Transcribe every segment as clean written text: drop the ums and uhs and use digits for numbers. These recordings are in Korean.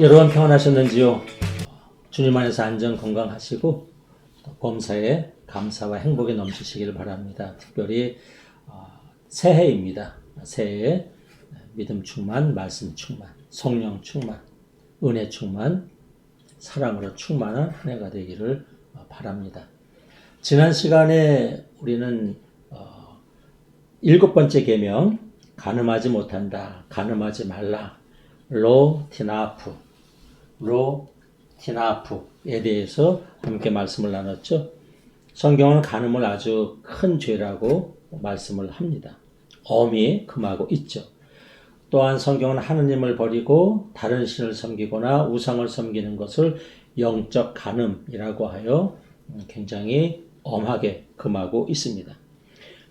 여러분 평안하셨는지요? 주님 안에서 안전 건강하시고 범사에 감사와 행복이 넘치시기를 바랍니다. 특별히 새해입니다. 새해에 믿음 충만, 말씀 충만, 성령 충만, 은혜 충만, 사랑으로 충만한 한 해가 되기를 바랍니다. 지난 시간에 우리는 7번째 계명, 간음하지 못한다, 간음하지 말라, 로티나프에 대해서 함께 말씀을 나눴죠. 성경은 간음을 아주 큰 죄라고 말씀을 합니다. 엄히 금하고 있죠. 또한 성경은 하느님을 버리고 다른 신을 섬기거나 우상을 섬기는 것을 영적 간음이라고 하여 굉장히 엄하게 금하고 있습니다.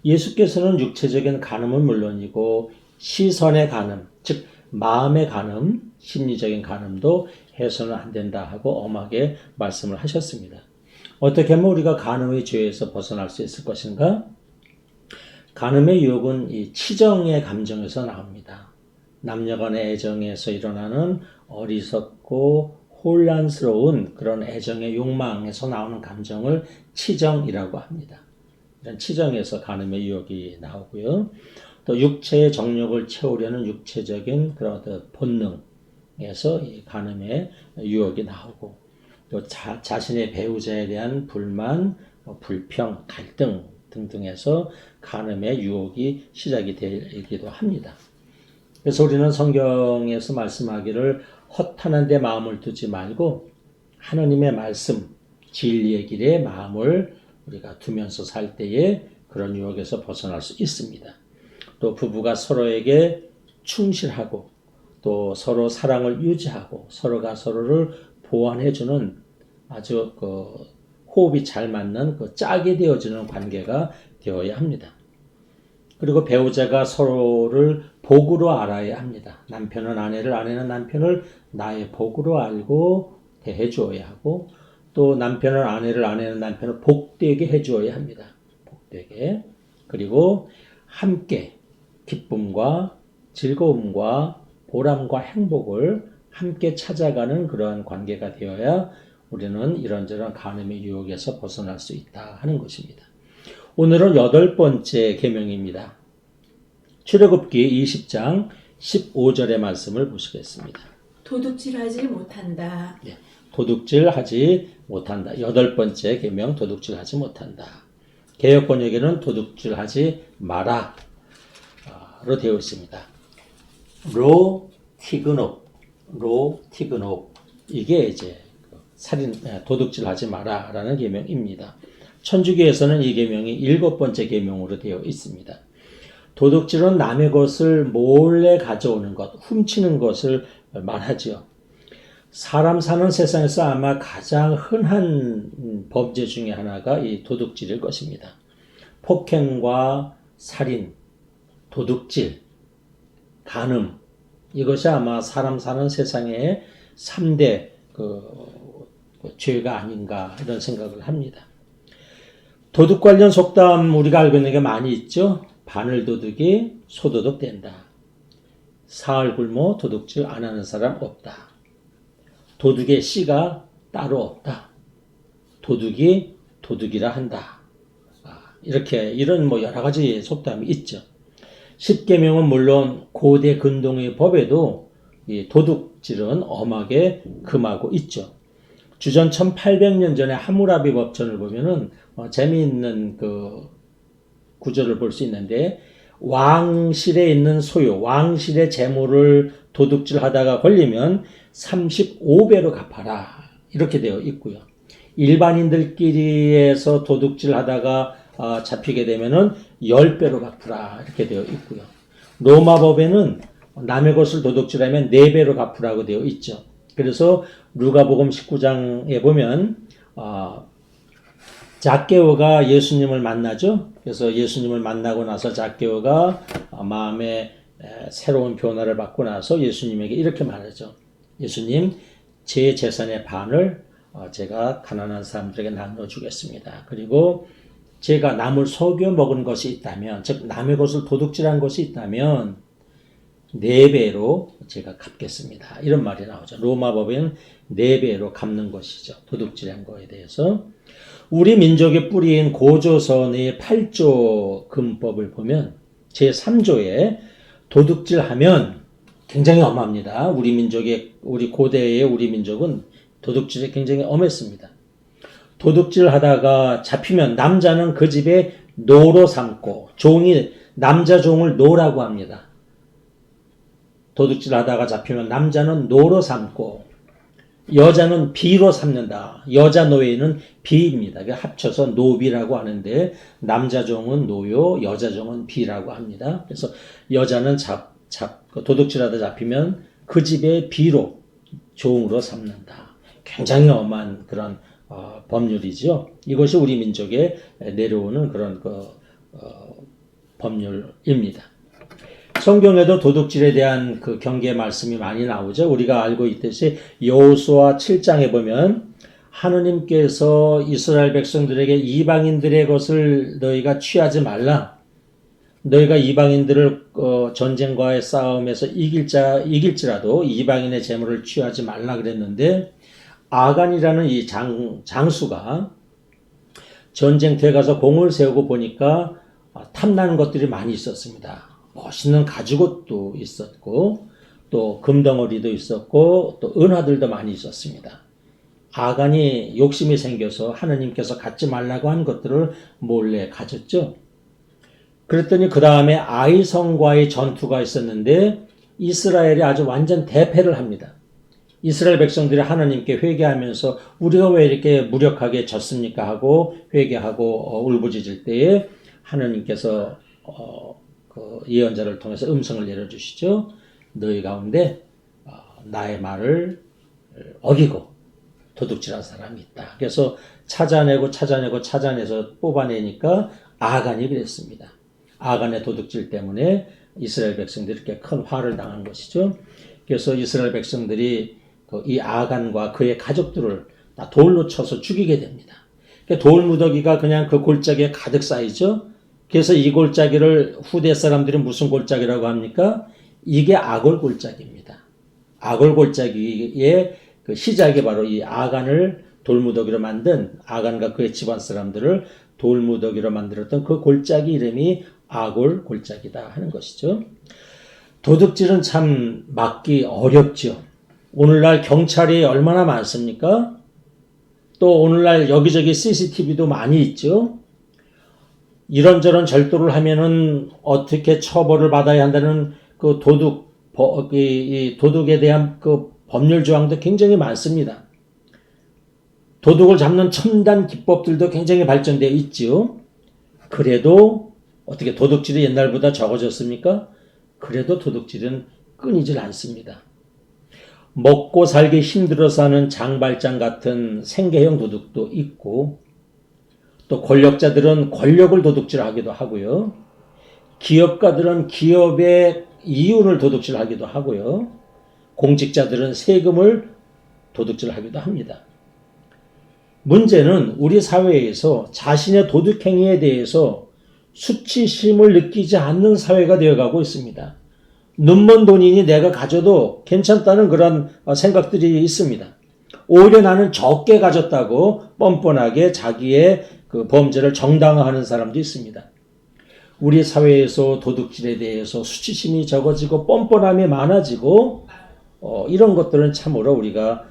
예수께서는 육체적인 간음은 물론이고 시선의 간음, 즉 마음의 간음, 심리적인 간음도 해서는 안 된다 하고 엄하게 말씀을 하셨습니다. 어떻게 하면 우리가 간음의 죄에서 벗어날 수 있을 것인가? 간음의 유혹은 이 치정의 감정에서 나옵니다. 남녀간의 애정에서 일어나는 어리석고 혼란스러운 그런 애정의 욕망에서 나오는 감정을 치정이라고 합니다. 이런 치정에서 간음의 유혹이 나오고요. 또 육체의 정욕을 채우려는 육체적인 그런 본능에서 이 간음의 유혹이 나오고, 또 자신의 배우자에 대한 불만, 불평, 갈등 등등에서 간음의 유혹이 시작이 되기도 합니다. 그래서 우리는 성경에서 말씀하기를 허탄한 데 마음을 두지 말고 하나님의 말씀, 진리의 길에 마음을 우리가 두면서 살 때에 그런 유혹에서 벗어날 수 있습니다. 또 부부가 서로에게 충실하고 또 서로 사랑을 유지하고 서로가 서로를 보완해주는 아주 호흡이 잘 맞는 짝이 되어지는 관계가 되어야 합니다. 그리고 배우자가 서로를 복으로 알아야 합니다. 남편은 아내를, 아내는 남편을 나의 복으로 알고 대해주어야 하고, 또 남편은 아내를, 아내는 남편을 복되게 해주어야 합니다. 복되게. 그리고 함께 기쁨과 즐거움과 보람과 행복을 함께 찾아가는 그러한 관계가 되어야 우리는 이런저런 간음의 유혹에서 벗어날 수 있다 하는 것입니다. 오늘은 8번째 계명입니다. 출애굽기 20장 15절의 말씀을 보시겠습니다. 도둑질하지 못한다. 네, 도둑질하지 못한다. 8번째 계명, 도둑질하지 못한다. 개역 번역에는 도둑질하지 마라 로 되어 있습니다. 로티그노 이게 이제 살인, 도둑질하지 마라라는 계명입니다. 천주교에서는 이 계명이 7번째 계명으로 되어 있습니다. 도둑질은 남의 것을 몰래 가져오는 것, 훔치는 것을 말하지요. 사람 사는 세상에서 아마 가장 흔한 범죄 중에 하나가 이 도둑질일 것입니다. 폭행과 살인, 도둑질, 간음, 이것이 아마 사람 사는 세상의 3대 죄가 아닌가 이런 생각을 합니다. 도둑 관련 속담 우리가 알고 있는 게 많이 있죠. 바늘도둑이 소도둑 된다. 사흘 굶어 도둑질 안 하는 사람 없다. 도둑의 씨가 따로 없다. 도둑이 도둑이라 한다. 이렇게 이런 여러 가지 속담이 있죠. 십계명은 물론 고대 근동의 법에도 이 도둑질은 엄하게 금하고 있죠. 주전 1800년 전에 하무라비 법전을 보면은 재미있는 구절을 볼 수 있는데, 왕실에 있는 소유, 왕실의 재물을 도둑질하다가 걸리면 35배로 갚아라 이렇게 되어 있고요. 일반인들끼리에서 도둑질하다가 잡히게 되면은 10배로 갚으라 이렇게 되어 있고요. 로마법에는 남의 것을 도둑질하면 4배로 갚으라고 되어 있죠. 그래서 누가복음 19장에 보면 zac개오가 예수님을 만나죠. 그래서 예수님을 만나고 나서 zac개오가 마음에 새로운 변화를 받고 나서 예수님에게 이렇게 말하죠. 예수님, 제 재산의 반을 제가 가난한 사람들에게 나눠주겠습니다. 그리고 제가 남을 속여 먹은 것이 있다면, 즉 남의 것을 도둑질한 것이 있다면 4배로 제가 갚겠습니다. 이런 말이 나오죠. 로마 법에는 4배로 갚는 것이죠. 도둑질한 거에 대해서. 우리 민족의 뿌리인 고조선의 8조 금법을 보면 제3조에 도둑질하면 굉장히 엄합니다. 우리 고대의 우리 민족은 도둑질이 굉장히 엄했습니다. 도둑질하다가 잡히면 남자는 그 집에 노로 삼고 남자 종을 노라고 합니다. 도둑질하다가 잡히면 남자는 노로 삼고 여자는 비로 삼는다. 여자 노예는 비입니다. 합쳐서 노비라고 하는데 남자 종은 노요, 여자 종은 비라고 합니다. 그래서 여자는 도둑질하다 잡히면 그 집의 비로 종으로 삼는다. 굉장히 엄한 그런 법률이죠. 이것이 우리 민족에 내려오는 그런 법률입니다. 성경에도 도둑질에 대한 그 경계 말씀이 많이 나오죠. 우리가 알고 있듯이 여호수아 7장에 보면 하느님께서 이스라엘 백성들에게 이방인들의 것을 너희가 취하지 말라. 너희가 이방인들을 전쟁과의 싸움에서 이길지라도 이방인의 재물을 취하지 말라 그랬는데 아간이라는 이 장수가 전쟁터에 가서 공을 세우고 보니까 탐나는 것들이 많이 있었습니다. 멋있는 가죽옷도 있었고 또 금덩어리도 있었고 또 은화들도 많이 있었습니다. 아간이 욕심이 생겨서 하느님께서 갖지 말라고 한 것들을 몰래 가졌죠. 그랬더니 그 다음에 아이성과의 전투가 있었는데 이스라엘이 아주 완전 대패를 합니다. 이스라엘 백성들이 하나님께 회개하면서 우리가 왜 이렇게 무력하게 졌습니까 하고 회개하고 울부짖을 때에 하나님께서 그 예언자를 통해서 음성을 내려주시죠. 너희 가운데 나의 말을 어기고 도둑질한 사람이 있다. 그래서 찾아내서 뽑아내니까 아간이 그랬습니다. 아간의 도둑질 때문에 이스라엘 백성들이 이렇게 큰 화를 당한 것이죠. 그래서 이스라엘 백성들이 이 아간과 그의 가족들을 다 돌로 쳐서 죽이게 됩니다. 돌 무더기가 그냥 그 골짜기에 가득 쌓이죠. 그래서 이 골짜기를 후대 사람들이 무슨 골짜기라고 합니까? 이게 아골 골짜기입니다. 아골 골짜기의 그 시작이 바로 이 아간을 돌무더기로 만든 아간과 그의 집안 사람들을 돌무더기로 만들었던 그 골짜기 이름이 아골 골짜기다 하는 것이죠. 도둑질은 참 막기 어렵죠. 오늘날 경찰이 얼마나 많습니까? 또 오늘날 여기저기 CCTV도 많이 있죠. 이런저런 절도를 하면은 어떻게 처벌을 받아야 한다는 그 도둑에 대한 그 법률 조항도 굉장히 많습니다. 도둑을 잡는 첨단 기법들도 굉장히 발전되어 있지요. 그래도 어떻게 도둑질이 옛날보다 적어졌습니까? 그래도 도둑질은 끊이질 않습니다. 먹고 살기 힘들어서 하는 장발장 같은 생계형 도둑도 있고 또 권력자들은 권력을 도둑질하기도 하고요. 기업가들은 기업의 이윤을 도둑질하기도 하고요. 공직자들은 세금을 도둑질하기도 합니다. 문제는 우리 사회에서 자신의 도둑행위에 대해서 수치심을 느끼지 않는 사회가 되어가고 있습니다. 눈먼 돈이니 내가 가져도 괜찮다는 그런 생각들이 있습니다. 오히려 나는 적게 가졌다고 뻔뻔하게 자기의 그 범죄를 정당화하는 사람도 있습니다. 우리 사회에서 도둑질에 대해서 수치심이 적어지고 뻔뻔함이 많아지고 이런 것들은 참으로 우리가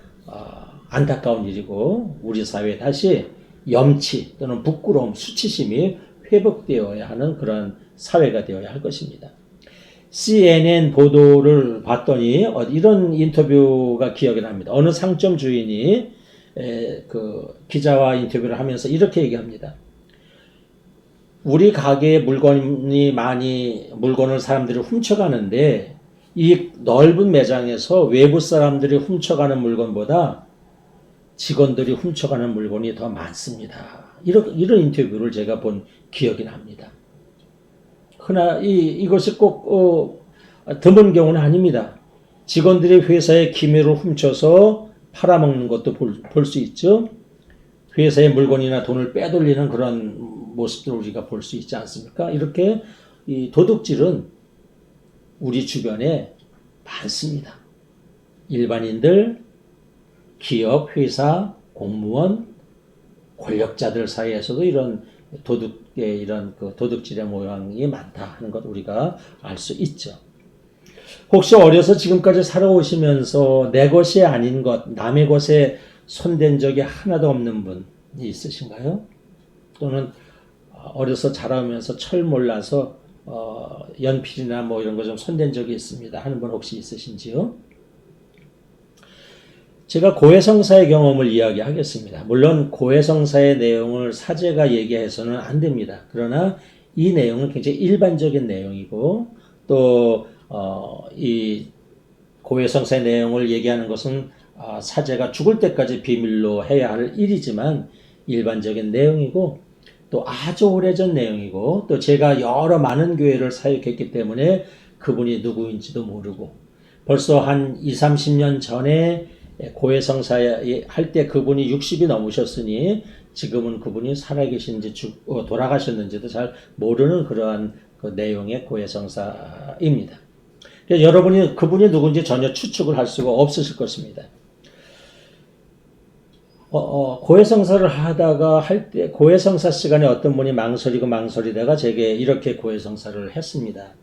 안타까운 일이고 우리 사회에 다시 염치 또는 부끄러움, 수치심이 회복되어야 하는 그런 사회가 되어야 할 것입니다. CNN 보도를 봤더니 이런 인터뷰가 기억이 납니다. 어느 상점 주인이 그 기자와 인터뷰를 하면서 이렇게 얘기합니다. 우리 가게에 물건을 사람들이 훔쳐가는데 이 넓은 매장에서 외부 사람들이 훔쳐가는 물건보다 직원들이 훔쳐가는 물건이 더 많습니다. 이런 인터뷰를 제가 본 기억이 납니다. 그러나 이것이 꼭 드문 경우는 아닙니다. 직원들이 회사의 기밀을 훔쳐서 팔아먹는 것도 볼 수 있죠. 회사의 물건이나 돈을 빼돌리는 그런 모습들을 우리가 볼 수 있지 않습니까? 이렇게 이 도둑질은 우리 주변에 많습니다. 일반인들, 기업, 회사, 공무원, 권력자들 사이에서도 이런 도둑질의 모양이 많다 하는 것 우리가 알 수 있죠. 혹시 어려서 지금까지 살아오시면서 내 것이 아닌 것, 남의 것에 손댄 적이 하나도 없는 분이 있으신가요? 또는 어려서 자라오면서 철 몰라서 연필이나 뭐 이런 거 좀 손댄 적이 있습니다 하는 분 혹시 있으신지요? 제가 고해성사의 경험을 이야기하겠습니다. 물론 고해성사의 내용을 사제가 얘기해서는 안 됩니다. 그러나 이 내용은 굉장히 일반적인 내용이고 또 이 고해성사의 내용을 얘기하는 것은 사제가 죽을 때까지 비밀로 해야 할 일이지만 일반적인 내용이고 또 아주 오래전 내용이고 또 제가 여러 많은 교회를 사역했기 때문에 그분이 누구인지도 모르고 벌써 한 20, 30년 전에 고해성사 할 때 그분이 60이 넘으셨으니 지금은 그분이 살아계신지 돌아가셨는지도 잘 모르는 그러한 그 내용의 고해성사입니다. 그래서 여러분이 그분이 누군지 전혀 추측을 할 수가 없으실 것입니다. 고해성사를 하다가 할 때 고해성사 시간에 어떤 분이 망설이다가 제게 이렇게 고해성사를 했습니다.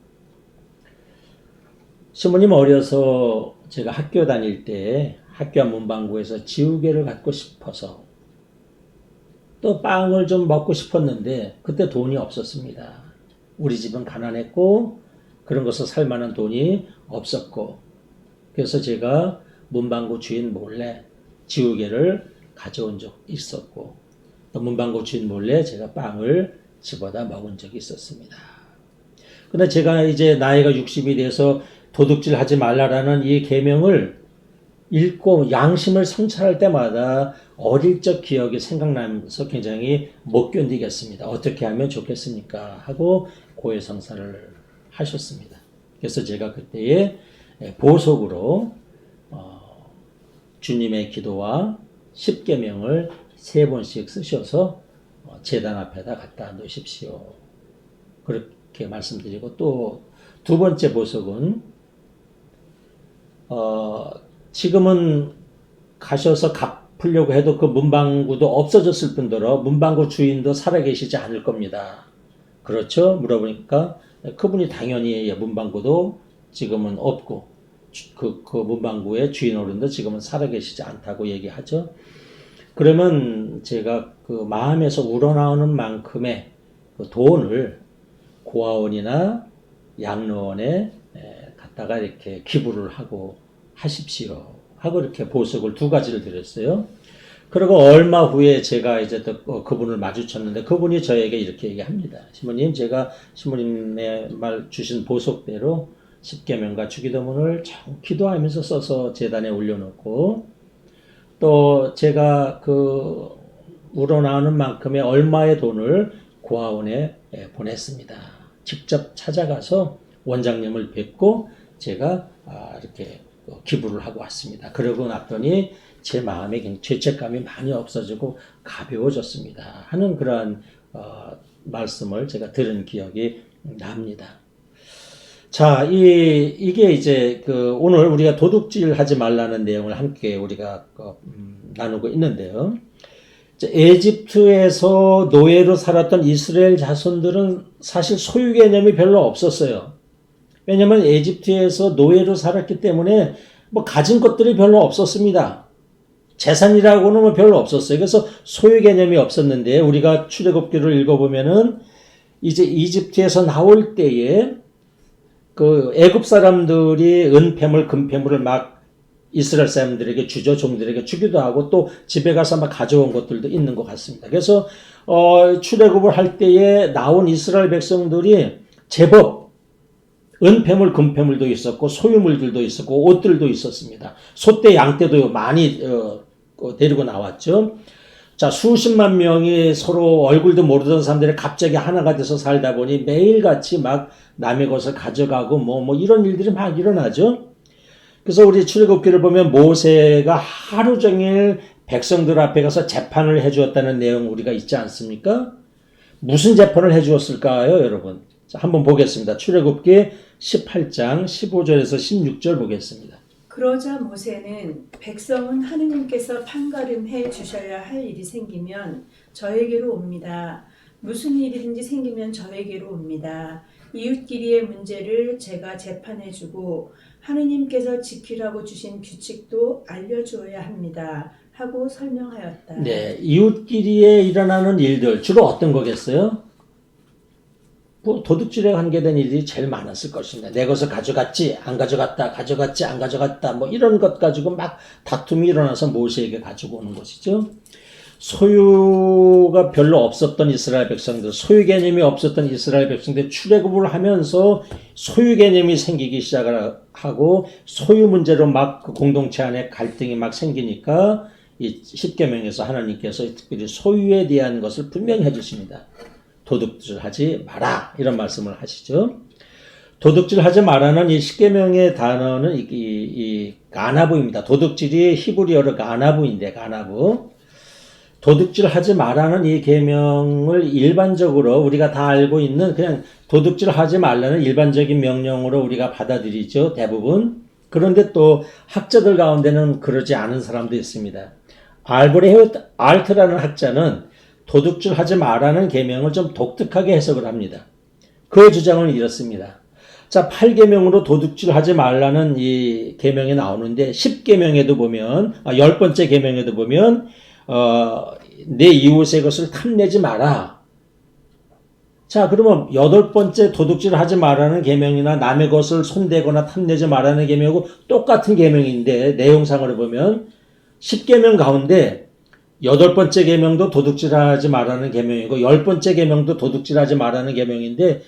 시모님 어려서 제가 학교 다닐 때 학교 문방구에서 지우개를 갖고 싶어서 또 빵을 좀 먹고 싶었는데 그때 돈이 없었습니다. 우리 집은 가난했고 그런 것을 살 만한 돈이 없었고 그래서 제가 문방구 주인 몰래 지우개를 가져온 적 있었고 또 문방구 주인 몰래 제가 빵을 집어다 먹은 적이 있었습니다. 근데 제가 이제 나이가 60이 돼서 도둑질 하지 말라라는 이 계명을 읽고 양심을 성찰할 때마다 어릴 적 기억이 생각나면서 굉장히 못 견디겠습니다. 어떻게 하면 좋겠습니까? 하고 고해성사를 하셨습니다. 그래서 제가 그때에 보석으로 주님의 기도와 십계명을 3번씩 쓰셔서 제단 앞에다 갖다 놓으십시오. 그렇게 말씀드리고 또 두 번째 보석은 지금은 가셔서 갚으려고 해도 그 문방구도 없어졌을 뿐더러 문방구 주인도 살아계시지 않을 겁니다. 그렇죠? 물어보니까 그분이 당연히 문방구도 지금은 없고 그 문방구의 주인 어른도 지금은 살아계시지 않다고 얘기하죠. 그러면 제가 그 마음에서 우러나오는 만큼의 그 돈을 고아원이나 양로원에 갖다가 이렇게 기부를 하고 하십시오 하고 이렇게 보석을 2가지를 드렸어요. 그리고 얼마 후에 제가 이제 또 그분을 마주쳤는데 그분이 저에게 이렇게 얘기합니다. 시모님, 제가 시모님의 말 주신 보석대로 십계명과 주기도문을 기도하면서 써서 제단에 올려놓고 또 제가 그 우러나오는 만큼의 얼마의 돈을 고아원에 보냈습니다. 직접 찾아가서 원장님을 뵙고 제가 이렇게 기부를 하고 왔습니다. 그러고 났더니 제 마음에 죄책감이 많이 없어지고 가벼워졌습니다. 하는 그러한 말씀을 제가 들은 기억이 납니다. 자, 이게 이제 오늘 우리가 도둑질 하지 말라는 내용을 함께 우리가 나누고 있는데요. 에집트에서 노예로 살았던 이스라엘 자손들은 사실 소유 개념이 별로 없었어요. 왜냐하면 에집트에서 노예로 살았기 때문에 뭐 가진 것들이 별로 없었습니다. 재산이라고는 뭐 별로 없었어요. 그래서 소유 개념이 없었는데 우리가 출애굽기를 읽어보면은 이제 이집트에서 나올 때에 그 애굽 사람들이 은폐물, 금폐물을 막 이스라엘 사람들에게 주죠. 종들에게 주기도 하고 또 집에 가서 막 가져온 것들도 있는 것 같습니다. 그래서 출애굽을 할 때에 나온 이스라엘 백성들이 제법 은폐물, 금폐물도 있었고 소유물들도 있었고 옷들도 있었습니다. 소떼, 양떼도 많이 데리고 나왔죠. 자, 수십만 명이 서로 얼굴도 모르던 사람들이 갑자기 하나가 돼서 살다 보니 매일같이 막 남의 것을 가져가고 뭐 이런 일들이 막 일어나죠. 그래서 우리 출애굽기를 보면 모세가 하루 종일 백성들 앞에 가서 재판을 해주었다는 내용 우리가 있지 않습니까? 무슨 재판을 해주었을까요, 여러분? 자, 한번 보겠습니다. 출애굽기 18장 15절에서 16절 보겠습니다. 그러자 모세는 백성은 하느님께서 판가름해 주셔야 할 일이 생기면 저에게로 옵니다. 무슨 일이든지 생기면 저에게로 옵니다. 이웃끼리의 문제를 제가 재판해주고 하느님께서 지키라고 주신 규칙도 알려주어야 합니다. 하고 설명하였다. 네, 이웃끼리에 일어나는 일들 주로 어떤 거겠어요? 뭐 도둑질에 관계된 일이 제일 많았을 것입니다. 내 것을 가져갔지, 안 가져갔다, 가져갔지, 안 가져갔다, 뭐 이런 것 가지고 막 다툼이 일어나서 모세에게 가지고 오는 것이죠. 소유가 별로 없었던 이스라엘 백성들, 소유 개념이 없었던 이스라엘 백성들 출애굽을 하면서 소유 개념이 생기기 시작을 하고 소유 문제로 막 그 공동체 안에 갈등이 막 생기니까 이 십계명에서 하나님께서 특별히 소유에 대한 것을 분명히 해주십니다. 도둑질하지 마라 이런 말씀을 하시죠. 도둑질하지 마라는 이 십계명의 단어는 이 가나부입니다. 도둑질이 히브리어로 가나부인데 가나부. 도둑질하지 마라는 이 계명을 일반적으로 우리가 다 알고 있는 그냥 도둑질하지 말라는 일반적인 명령으로 우리가 받아들이죠. 대부분. 그런데 또 학자들 가운데는 그러지 않은 사람도 있습니다. 알브레히트 알트라는 학자는 도둑질하지 마라는 계명을 좀 독특하게 해석을 합니다. 그의 주장은 이렇습니다. 자, 8계명으로 도둑질하지 말라는 이 계명이 나오는데 10계명에도 보면 10번째 계명에도 보면 내 이웃의 것을 탐내지 마라. 자, 그러면 8번째 도둑질하지 마라는 계명이나 남의 것을 손대거나 탐내지 마라는 계명하고 똑같은 계명인데 내용상으로 보면 10계명 가운데 8번째 계명도 도둑질하지 말라는 계명이고 10번째 계명도 도둑질하지 말라는 계명인데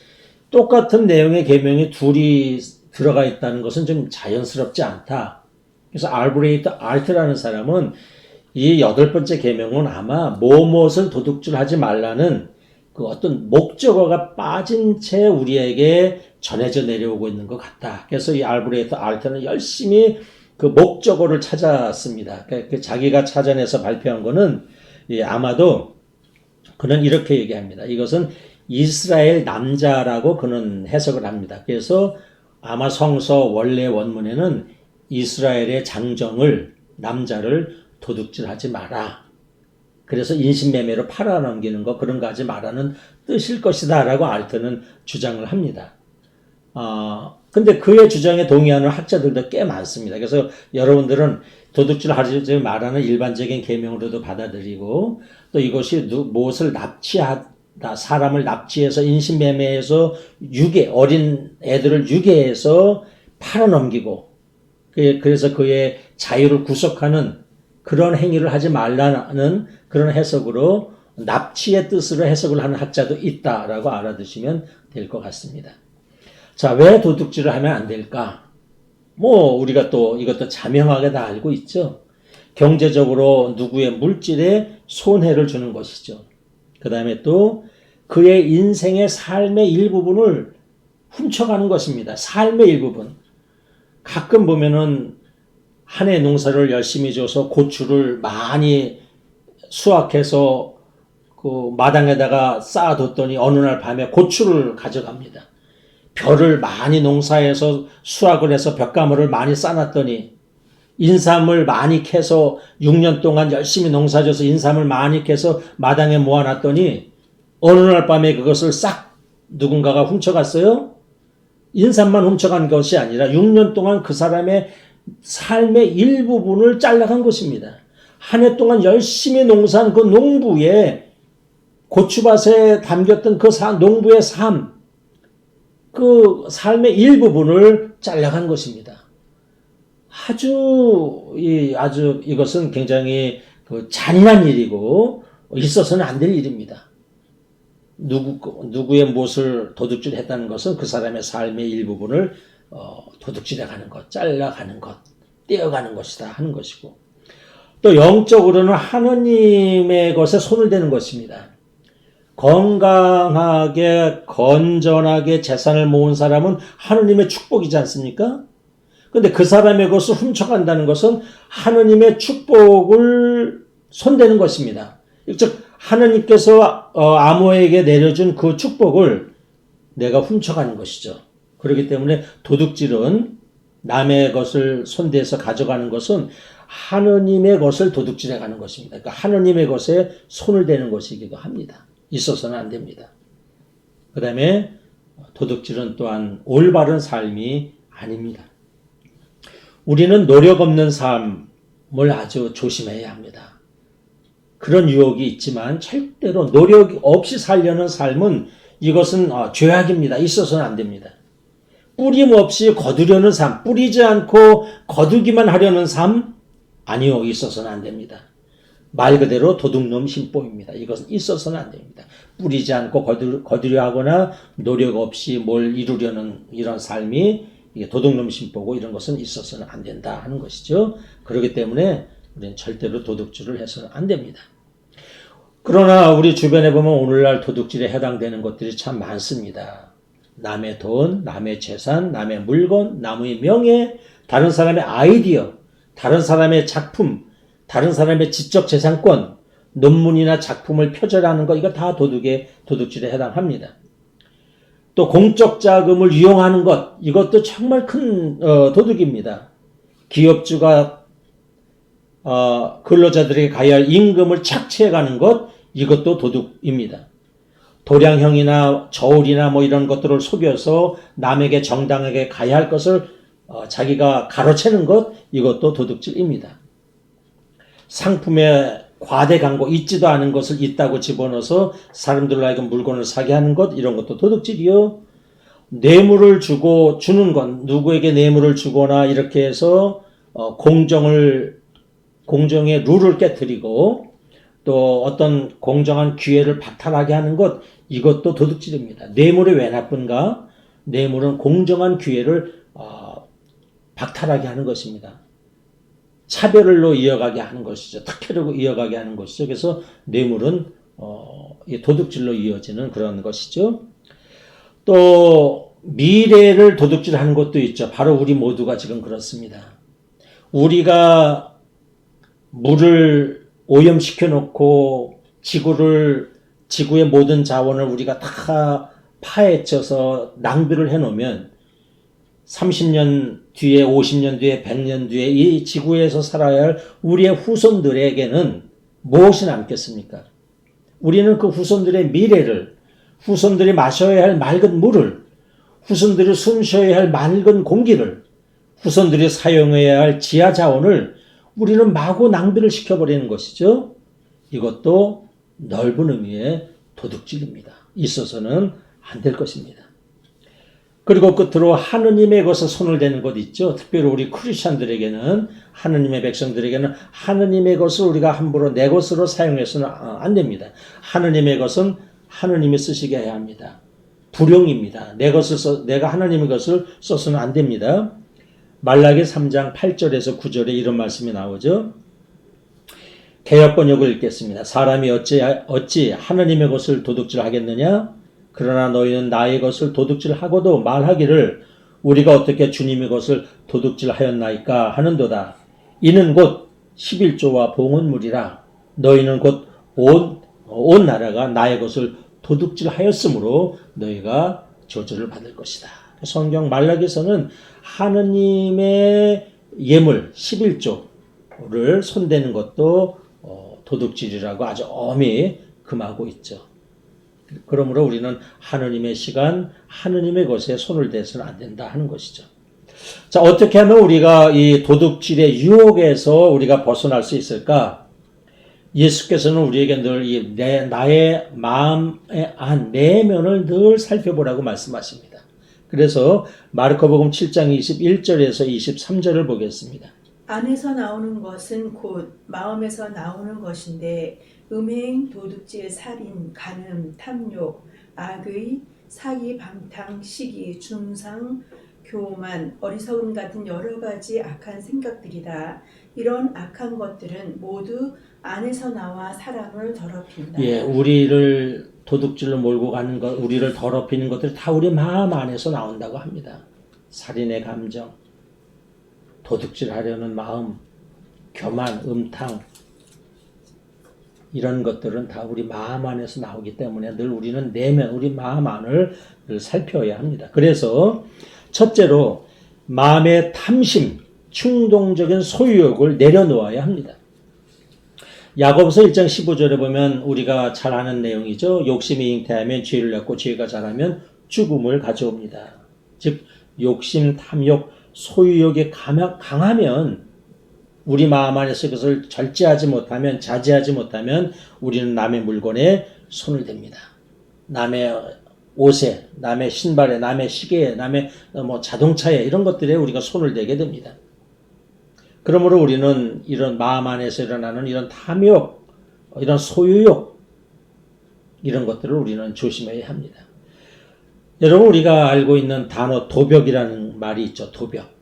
똑같은 내용의 계명이 둘이 들어가 있다는 것은 좀 자연스럽지 않다. 그래서 알브레히트 알트라는 사람은 이 8번째 계명은 아마 무엇을 도둑질하지 말라는 그 어떤 목적어가 빠진 채 우리에게 전해져 내려오고 있는 것 같다. 그래서 이 알브레히트 알트는 열심히 그 목적어를 찾았습니다. 그 자기가 찾아내서 발표한 거는 아마도 그는 이렇게 얘기합니다. 이것은 이스라엘 남자라고 그는 해석을 합니다. 그래서 아마 성서 원래 원문에는 이스라엘의 장정을 남자를 도둑질하지 마라. 그래서 인신매매로 팔아넘기는 거 그런 거 하지 마라는 뜻일 것이다 라고 알트는 주장을 합니다. 근데 그의 주장에 동의하는 학자들도 꽤 많습니다. 그래서 여러분들은 도둑질하지 말라는 일반적인 계명으로도 받아들이고 또 이것이 무엇을 납치하다 사람을 납치해서 인신매매해서 어린 애들을 유괴해서 팔아넘기고 그래서 그의 자유를 구속하는 그런 행위를 하지 말라는 그런 해석으로 납치의 뜻으로 해석을 하는 학자도 있다라고 알아두시면 될 것 같습니다. 자, 왜 도둑질을 하면 안 될까? 우리가 또 이것도 자명하게 다 알고 있죠. 경제적으로 누구의 물질에 손해를 주는 것이죠. 그 다음에 또 그의 인생의 삶의 일부분을 훔쳐가는 것입니다. 삶의 일부분. 가끔 보면은 한 해 농사를 열심히 줘서 고추를 많이 수확해서 그 마당에다가 쌓아뒀더니 어느 날 밤에 고추를 가져갑니다. 벼를 많이 농사해서 수확을 해서 벼가물을 많이 쌓아놨더니 인삼을 많이 캐서 6년 동안 열심히 농사져서 인삼을 많이 캐서 마당에 모아놨더니 어느 날 밤에 그것을 싹 누군가가 훔쳐갔어요. 인삼만 훔쳐간 것이 아니라 6년 동안 그 사람의 삶의 일부분을 잘라간 것입니다. 한 해 동안 열심히 농사한 그 농부의 고추밭에 담겼던 그 농부의 삶, 그 삶의 일부분을 잘라간 것입니다. 아주 이것은 굉장히 그 잔인한 일이고 있어서는 안 될 일입니다. 누구의 무엇을 도둑질했다는 것은 그 사람의 삶의 일부분을 도둑질해가는 것, 잘라가는 것, 떼어가는 것이다 하는 것이고 또 영적으로는 하느님의 것에 손을 대는 것입니다. 건강하게 건전하게 재산을 모은 사람은 하느님의 축복이지 않습니까? 근데 그 사람의 것을 훔쳐간다는 것은 하느님의 축복을 손대는 것입니다. 즉 하느님께서 아모에게 내려준 그 축복을 내가 훔쳐가는 것이죠. 그렇기 때문에 도둑질은 남의 것을 손대서 가져가는 것은 하느님의 것을 도둑질해 가는 것입니다. 그러니까 하느님의 것에 손을 대는 것이기도 합니다. 있어서는 안 됩니다. 그 다음에 도둑질은 또한 올바른 삶이 아닙니다. 우리는 노력 없는 삶을 아주 조심해야 합니다. 그런 유혹이 있지만 절대로 노력 없이 살려는 삶은 이것은 죄악입니다. 있어서는 안 됩니다. 뿌림 없이 거두려는 삶, 뿌리지 않고 거두기만 하려는 삶, 아니요, 있어서는 안 됩니다. 말 그대로 도둑놈 심보입니다. 이것은 있어서는 안 됩니다. 뿌리지 않고 거두려 하거나 노력 없이 뭘 이루려는 이런 삶이 이게 도둑놈 심보고 이런 것은 있어서는 안 된다 하는 것이죠. 그렇기 때문에 우리는 절대로 도둑질을 해서는 안 됩니다. 그러나 우리 주변에 보면 오늘날 도둑질에 해당되는 것들이 참 많습니다. 남의 돈, 남의 재산, 남의 물건, 남의 명예, 다른 사람의 아이디어, 다른 사람의 작품, 다른 사람의 지적재산권, 논문이나 작품을 표절하는 것, 이거 다 도둑질에 해당합니다. 또 공적 자금을 이용하는 것, 이것도 정말 큰 도둑입니다. 기업주가 근로자들에게 가야 할 임금을 착취해가는 것, 이것도 도둑입니다. 도량형이나 저울이나 뭐 이런 것들을 속여서 남에게 정당하게 가야 할 것을 자기가 가로채는 것, 이것도 도둑질입니다. 상품에 과대 광고, 있지도 않은 것을 있다고 집어넣어서 사람들로 하여금 물건을 사게 하는 것, 이런 것도 도둑질이요. 뇌물을 주고 주는 것, 누구에게 뇌물을 주거나 이렇게 해서 공정의 룰을 깨뜨리고 또 어떤 공정한 기회를 박탈하게 하는 것, 이것도 도둑질입니다. 뇌물이 왜 나쁜가? 뇌물은 공정한 기회를 박탈하게 하는 것입니다. 차별로 이어가게 하는 것이죠. 특혜로 이어가게 하는 것이죠. 그래서 뇌물은 도둑질로 이어지는 그런 것이죠. 또 미래를 도둑질하는 것도 있죠. 바로 우리 모두가 지금 그렇습니다. 우리가 물을 오염시켜 놓고 지구의 모든 자원을 우리가 다 파헤쳐서 낭비를 해 놓으면 30년 뒤에, 50년 뒤에, 100년 뒤에 이 지구에서 살아야 할 우리의 후손들에게는 무엇이 남겠습니까? 우리는 그 후손들의 미래를, 후손들이 마셔야 할 맑은 물을, 후손들이 숨 쉬어야 할 맑은 공기를, 후손들이 사용해야 할 지하 자원을 우리는 마구 낭비를 시켜버리는 것이죠. 이것도 넓은 의미의 도둑질입니다. 있어서는 안 될 것입니다. 그리고 끝으로 하느님의 것에 손을 대는 것 있죠. 특별히 우리 크리스천들에게는, 하느님의 백성들에게는 하느님의 것을 우리가 함부로 내 것으로 사용해서는 안 됩니다. 하느님의 것은 하느님이 쓰시게 해야 합니다. 불용입니다. 내가 하느님의 것을 써서는 안 됩니다. 말라기 3장 8절에서 9절에 이런 말씀이 나오죠. 개역번역을 읽겠습니다. 사람이 어찌 하느님의 것을 도둑질하겠느냐? 그러나 너희는 나의 것을 도둑질하고도 말하기를 우리가 어떻게 주님의 것을 도둑질하였나이까 하는도다. 이는 곧 11조와 봉헌물이라. 너희는 곧 온 나라가 나의 것을 도둑질하였으므로 너희가 저주를 받을 것이다. 성경 말라기서는 하느님의 예물 11조를 손대는 것도 도둑질이라고 아주 엄히 금하고 있죠. 그러므로 우리는 하느님의 시간, 하느님의 것에 손을 대서는 안 된다 하는 것이죠. 자, 어떻게 하면 우리가 이 도둑질의 유혹에서 우리가 벗어날 수 있을까? 예수께서는 우리에게 늘 나의 마음의 안, 내면을 늘 살펴보라고 말씀하십니다. 그래서 마르코복음 7장 21절에서 23절을 보겠습니다. 안에서 나오는 것은 곧 마음에서 나오는 것인데 음행, 도둑질, 살인, 간음, 탐욕, 악의, 사기, 방탕, 시기, 중상, 교만, 어리석음 같은 여러 가지 악한 생각들이다. 이런 악한 것들은 모두 안에서 나와 사람을 더럽힌다. 예, 우리를 도둑질로 몰고 가는 것, 우리를 더럽히는 것들이 다 우리 마음 안에서 나온다고 합니다. 살인의 감정, 도둑질하려는 마음, 교만, 음탕, 이런 것들은 다 우리 마음 안에서 나오기 때문에 늘 우리는 내면, 우리 마음 안을 늘 살펴야 합니다. 그래서 첫째로 마음의 탐심, 충동적인 소유욕을 내려놓아야 합니다. 야고보서 1장 15절에 보면 우리가 잘 아는 내용이죠. 욕심이 잉태하면 죄를 낳고 죄가 자라면 죽음을 가져옵니다. 즉 욕심, 탐욕, 소유욕이 강하면 우리 마음 안에서 그것을 절제하지 못하면, 자제하지 못하면 우리는 남의 물건에 손을 댑니다. 남의 옷에, 남의 신발에, 남의 시계에, 남의 자동차에 이런 것들에 우리가 손을 대게 됩니다. 그러므로 우리는 이런 마음 안에서 일어나는 이런 탐욕, 이런 소유욕, 이런 것들을 우리는 조심해야 합니다. 여러분, 우리가 알고 있는 단어 도벽이라는 말이 있죠. 도벽.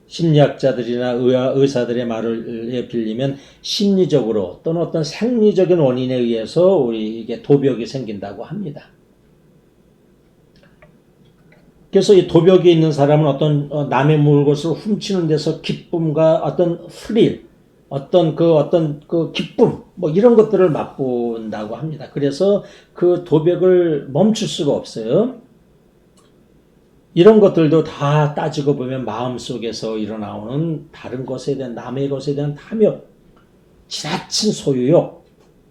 심리학자들이나 의사들의 말을 빌리면 심리적으로 또는 어떤 생리적인 원인에 의해서 우리에게 도벽이 생긴다고 합니다. 그래서 이 도벽이 있는 사람은 어떤 남의 물것을 훔치는 데서 기쁨과 어떤 스릴, 어떤 그 기쁨, 이런 것들을 맛본다고 합니다. 그래서 그 도벽을 멈출 수가 없어요. 이런 것들도 다 따지고 보면 마음속에서 일어나오는 다른 것에 대한, 남의 것에 대한 탐욕, 지나친 소유욕,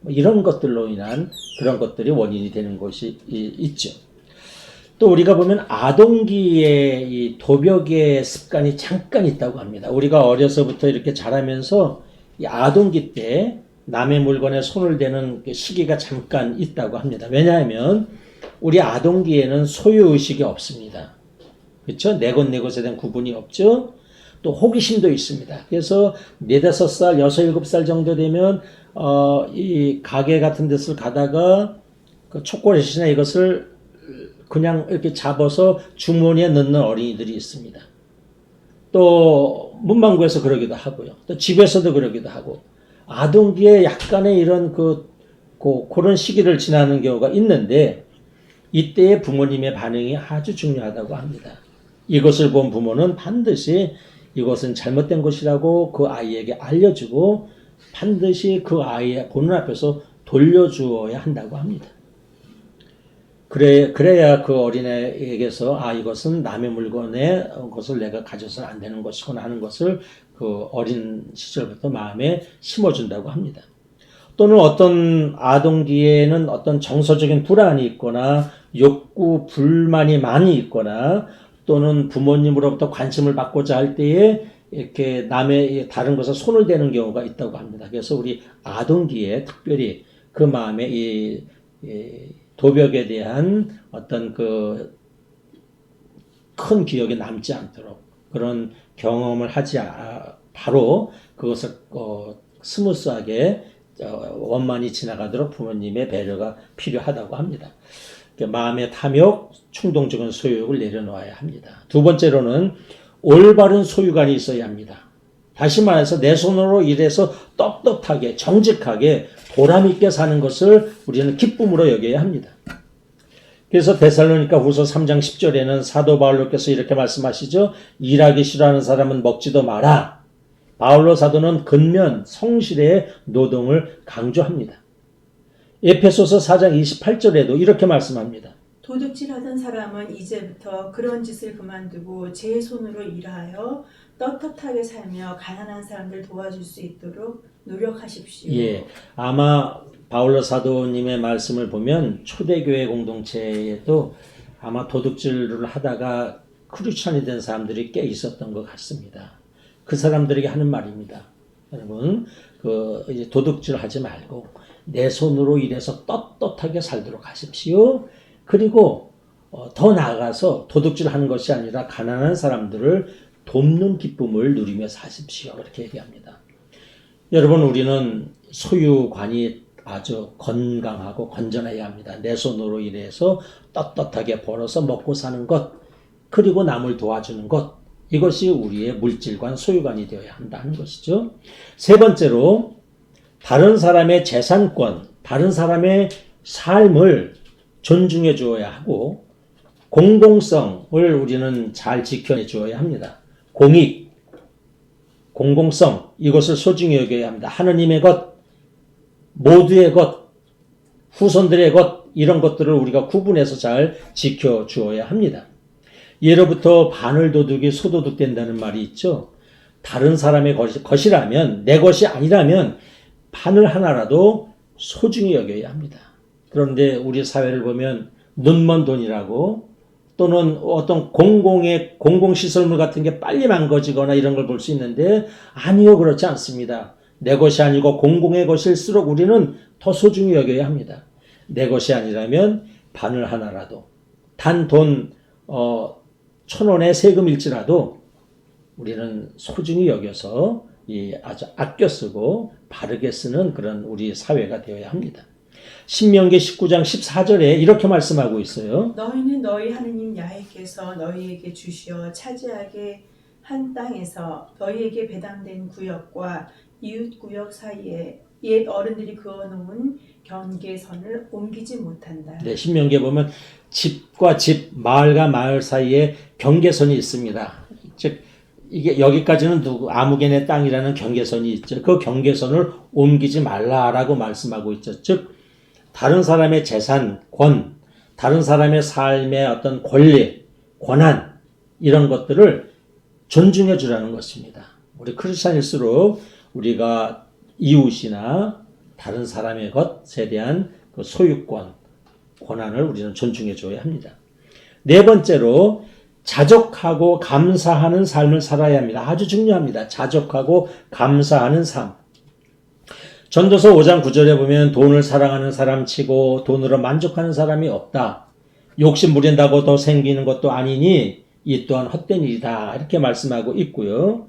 이런 것들로 인한 그런 것들이 원인이 되는 것이 있죠. 또 우리가 보면 아동기에 이 도벽의 습관이 잠깐 있다고 합니다. 우리가 어려서부터 이렇게 자라면서 이 아동기 때 남의 물건에 손을 대는 시기가 잠깐 있다고 합니다. 왜냐하면 우리 아동기에는 소유의식이 없습니다. 그렇죠? 내 것에 대한 구분이 없죠? 또 호기심도 있습니다. 그래서 4, 5살, 6, 7살 정도 되면 이 가게 같은 데서 가다가 그 초콜릿이나 이것을 그냥 이렇게 잡아서 주머니에 넣는 어린이들이 있습니다. 또 문방구에서 그러기도 하고요. 또 집에서도 그러기도 하고 아동기에 약간의 이런 그런 시기를 지나는 경우가 있는데 이때의 부모님의 반응이 아주 중요하다고 합니다. 이것을 본 부모는 반드시 이것은 잘못된 것이라고 그 아이에게 알려주고 반드시 그 아이의 보는 앞에서 돌려주어야 한다고 합니다. 그래야 그 어린애에게서 이것은 남의 물건의 것을 내가 가져서는 안 되는 것이구나 하는 것을 그 어린 시절부터 마음에 심어준다고 합니다. 또는 어떤 아동기에는 어떤 정서적인 불안이 있거나 욕구, 불만이 많이 있거나 또는 부모님으로부터 관심을 받고자 할 때에 이렇게 남의 다른 것에 손을 대는 경우가 있다고 합니다. 그래서 우리 아동기에 특별히 그 마음에 이 도벽에 대한 어떤 큰 기억이 남지 않도록 그런 경험을 하지 바로 그것을 스무스하게 원만히 지나가도록 부모님의 배려가 필요하다고 합니다. 마음의 탐욕, 충동적인 소유욕을 내려놓아야 합니다. 두 번째로는 올바른 소유관이 있어야 합니다. 다시 말해서 내 손으로 일해서 떳떳하게 정직하게 보람있게 사는 것을 우리는 기쁨으로 여겨야 합니다. 그래서 데살로니가 후서 3장 10절에는 사도 바울로께서 이렇게 말씀하시죠. 일하기 싫어하는 사람은 먹지도 마라. 바울로 사도는 근면 성실의 노동을 강조합니다. 에페소서 4장 28절에도 이렇게 말씀합니다. 도둑질하던 사람은 이제부터 그런 짓을 그만두고 제 손으로 일하여 떳떳하게 살며 가난한 사람들 도와줄 수 있도록 노력하십시오. 예, 아마 바울로 사도님의 말씀을 보면 초대교회 공동체에도 아마 도둑질을 하다가 크리스천이 된 사람들이 꽤 있었던 것 같습니다. 그 사람들에게 하는 말입니다. 여러분, 이제 도둑질 하지 말고 내 손으로 일해서 떳떳하게 살도록 하십시오. 그리고 더 나아가서 도둑질 하는 것이 아니라 가난한 사람들을 돕는 기쁨을 누리며 사십시오. 그렇게 얘기합니다. 여러분, 우리는 소유관이 아주 건강하고 건전해야 합니다. 내 손으로 일해서 떳떳하게 벌어서 먹고 사는 것, 그리고 남을 도와주는 것, 이것이 우리의 물질관, 소유관이 되어야 한다는 것이죠. 세 번째로 다른 사람의 재산권, 다른 사람의 삶을 존중해 주어야 하고 공공성을 우리는 잘 지켜내 주어야 합니다. 공익, 공공성, 이것을 소중히 여겨야 합니다. 하느님의 것, 모두의 것, 후손들의 것, 이런 것들을 우리가 구분해서 잘 지켜주어야 합니다. 예로부터 바늘도둑이 소도둑 된다는 말이 있죠. 다른 사람의 것이라면, 내 것이 아니라면 바늘 하나라도 소중히 여겨야 합니다. 그런데 우리 사회를 보면 눈먼 돈이라고, 또는 어떤 공공시설물 같은 게 빨리 망가지거나 이런 걸 볼 수 있는데, 아니요, 그렇지 않습니다. 내 것이 아니고 공공의 것일수록 우리는 더 소중히 여겨야 합니다. 내 것이 아니라면 바늘 하나라도, 단 돈 1,000원의 세금일지라도 우리는 소중히 여겨서 아주 아껴 쓰고 바르게 쓰는 그런 우리 사회가 되어야 합니다. 신명기 19장 14절에 이렇게 말씀하고 있어요. 너희는 너희 하느님 야훼께서 너희에게 주시어 차지하게 한 땅에서 너희에게 배당된 구역과 이웃 구역 사이에 옛 어른들이 그어놓은 경계선을 옮기지 못한다. 네, 신명기에 보면 집과 집, 마을과 마을 사이에 경계선이 있습니다. 즉 이게 여기까지는 아무개네 땅이라는 경계선이 있죠. 그 경계선을 옮기지 말라라고 말씀하고 있죠. 즉 다른 사람의 재산, 다른 사람의 삶의 어떤 권리, 권한 이런 것들을 존중해 주라는 것입니다. 우리 크리스찬일수록 우리가 이웃이나 다른 사람의 것에 대한 그 소유권, 권한을 우리는 존중해 줘야 합니다. 네 번째로 자족하고 감사하는 삶을 살아야 합니다. 아주 중요합니다. 자족하고 감사하는 삶. 전도서 5장 9절에 보면 돈을 사랑하는 사람 치고 돈으로 만족하는 사람이 없다. 욕심 부린다고 더 생기는 것도 아니니 이 또한 헛된 일이다. 이렇게 말씀하고 있고요.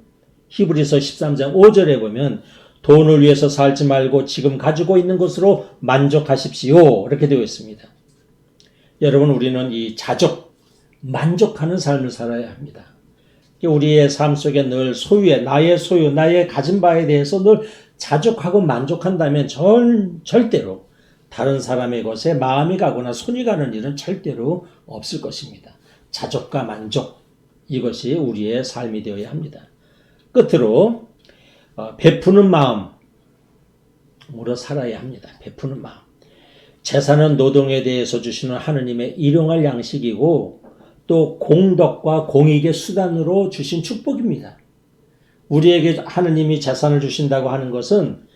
히브리서 13장 5절에 보면 돈을 위해서 살지 말고 지금 가지고 있는 것으로 만족하십시오. 이렇게 되어 있습니다. 여러분, 우리는 이 만족하는 삶을 살아야 합니다. 우리의 삶 속에 늘 나의 소유, 나의 가진 바에 대해서 늘 자족하고 만족한다면 절대로 다른 사람의 것에 마음이 가거나 손이 가는 일은 절대로 없을 것입니다. 자족과 만족, 이것이 우리의 삶이 되어야 합니다. 끝으로 베푸는 마음으로 살아야 합니다. 베푸는 마음. 재산은 노동에 대해서 주시는 하느님의 일용할 양식이고 또 공덕과 공익의 수단으로 주신 축복입니다. 우리에게 하느님이 재산을 주신다고 하는 것은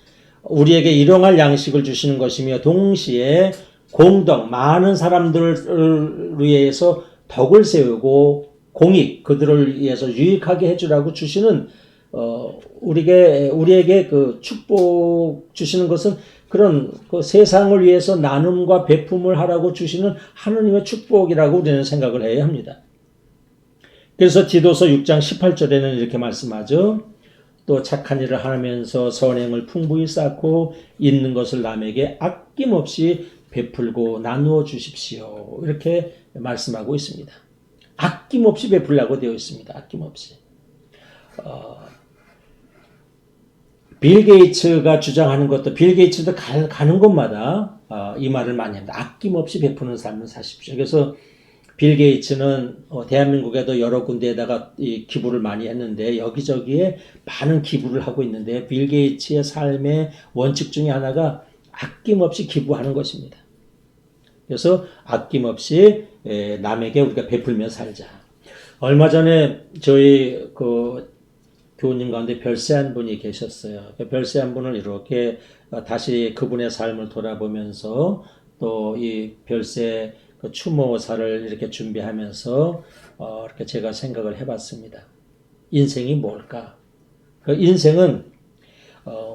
우리에게 일용할 양식을 주시는 것이며 동시에 공덕, 많은 사람들을 위해서 덕을 세우고 공익, 그들을 위해서 유익하게 해주라고 주시는 우리에게 그 축복 주시는 것은 그런 그 세상을 위해서 나눔과 베품을 하라고 주시는 하느님의 축복이라고 우리는 생각을 해야 합니다. 그래서 디도서 6장 18절에는 이렇게 말씀하죠. 또 착한 일을 하면서 선행을 풍부히 쌓고 있는 것을 남에게 아낌없이 베풀고 나누어 주십시오. 이렇게 말씀하고 있습니다. 아낌없이 베풀라고 되어 있습니다. 아낌없이. 빌 게이츠가 주장하는 것도 빌 게이츠도 가는 곳마다 이 말을 많이 합니다. 아낌없이 베푸는 삶을 사십시오. 그래서 빌 게이츠는 대한민국에도 여러 군데에다가 이 기부를 많이 했는데 여기저기에 많은 기부를 하고 있는데 빌 게이츠의 삶의 원칙 중에 하나가 아낌없이 기부하는 것입니다. 그래서 아낌없이 남에게 우리가 베풀며 살자. 얼마 전에 저희 교우님 가운데 별세한 분이 계셨어요. 별세한 분을 이렇게 다시 그분의 삶을 돌아보면서 또 이 별세 추모사를 이렇게 준비하면서 이렇게 제가 생각을 해봤습니다. 인생이 뭘까? 그 인생은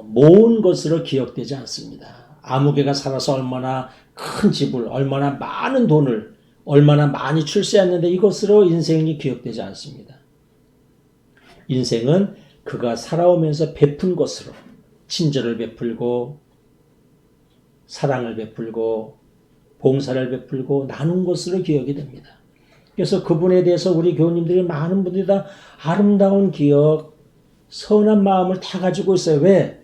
모은 것으로 기억되지 않습니다. 아무개가 살아서 얼마나 큰 집을, 얼마나 많은 돈을, 얼마나 많이 출세했는데 이것으로 인생이 기억되지 않습니다. 인생은 그가 살아오면서 베푼 것으로 친절을 베풀고 사랑을 베풀고 봉사를 베풀고 나눈 것으로 기억이 됩니다. 그래서 그분에 대해서 우리 교우님들이 많은 분들이 다 아름다운 기억, 선한 마음을 다 가지고 있어요. 왜?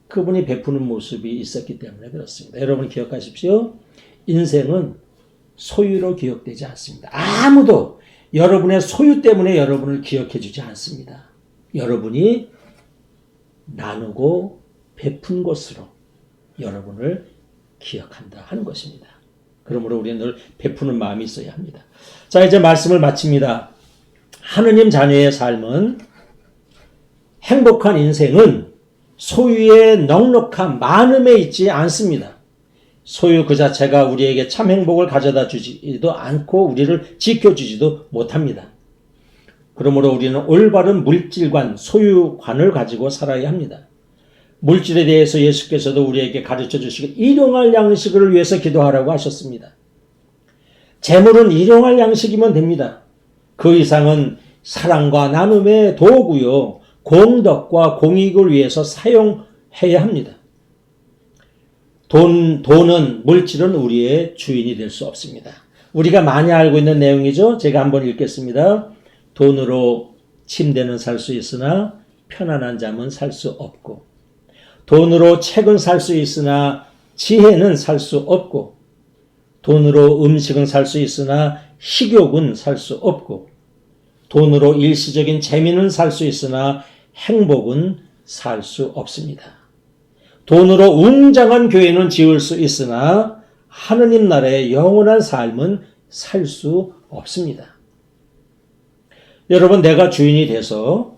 그분이 베푸는 모습이 있었기 때문에 그렇습니다. 여러분 기억하십시오. 인생은 소유로 기억되지 않습니다. 아무도 여러분의 소유 때문에 여러분을 기억해 주지 않습니다. 여러분이 나누고 베푼 것으로 여러분을 기억한다 하는 것입니다. 그러므로 우리는 늘 베푸는 마음이 있어야 합니다. 자, 이제 말씀을 마칩니다. 하느님 자녀의 삶은, 행복한 인생은 소유의 넉넉한 많음에 있지 않습니다. 소유 그 자체가 우리에게 참 행복을 가져다 주지도 않고 우리를 지켜주지도 못합니다. 그러므로 우리는 올바른 물질관, 소유관을 가지고 살아야 합니다. 물질에 대해서 예수께서도 우리에게 가르쳐 주시고 일용할 양식을 위해서 기도하라고 하셨습니다. 재물은 일용할 양식이면 됩니다. 그 이상은 사랑과 나눔의 도구요, 공덕과 공익을 위해서 사용해야 합니다. 돈은, 물질은 우리의 주인이 될 수 없습니다. 우리가 많이 알고 있는 내용이죠. 제가 한번 읽겠습니다. 돈으로 침대는 살 수 있으나 편안한 잠은 살 수 없고, 돈으로 책은 살 수 있으나 지혜는 살 수 없고, 돈으로 음식은 살 수 있으나 식욕은 살 수 없고, 돈으로 일시적인 재미는 살 수 있으나 행복은 살 수 없습니다. 돈으로 웅장한 교회는 지을 수 있으나 하느님 나라의 영원한 삶은 살 수 없습니다. 여러분, 내가 주인이 돼서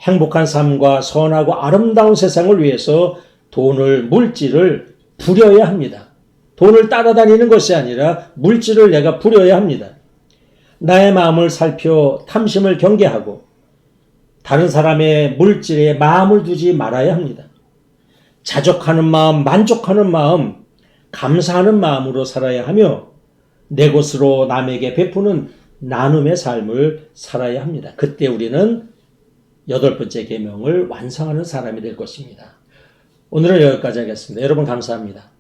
행복한 삶과 선하고 아름다운 세상을 위해서 돈을, 물질을 부려야 합니다. 돈을 따라다니는 것이 아니라 물질을 내가 부려야 합니다. 나의 마음을 살펴 탐심을 경계하고 다른 사람의 물질에 마음을 두지 말아야 합니다. 자족하는 마음, 만족하는 마음, 감사하는 마음으로 살아야 하며 내 것으로 남에게 베푸는 나눔의 삶을 살아야 합니다. 그때 우리는 8번째 계명을 완성하는 사람이 될 것입니다. 오늘은 여기까지 하겠습니다. 여러분 감사합니다.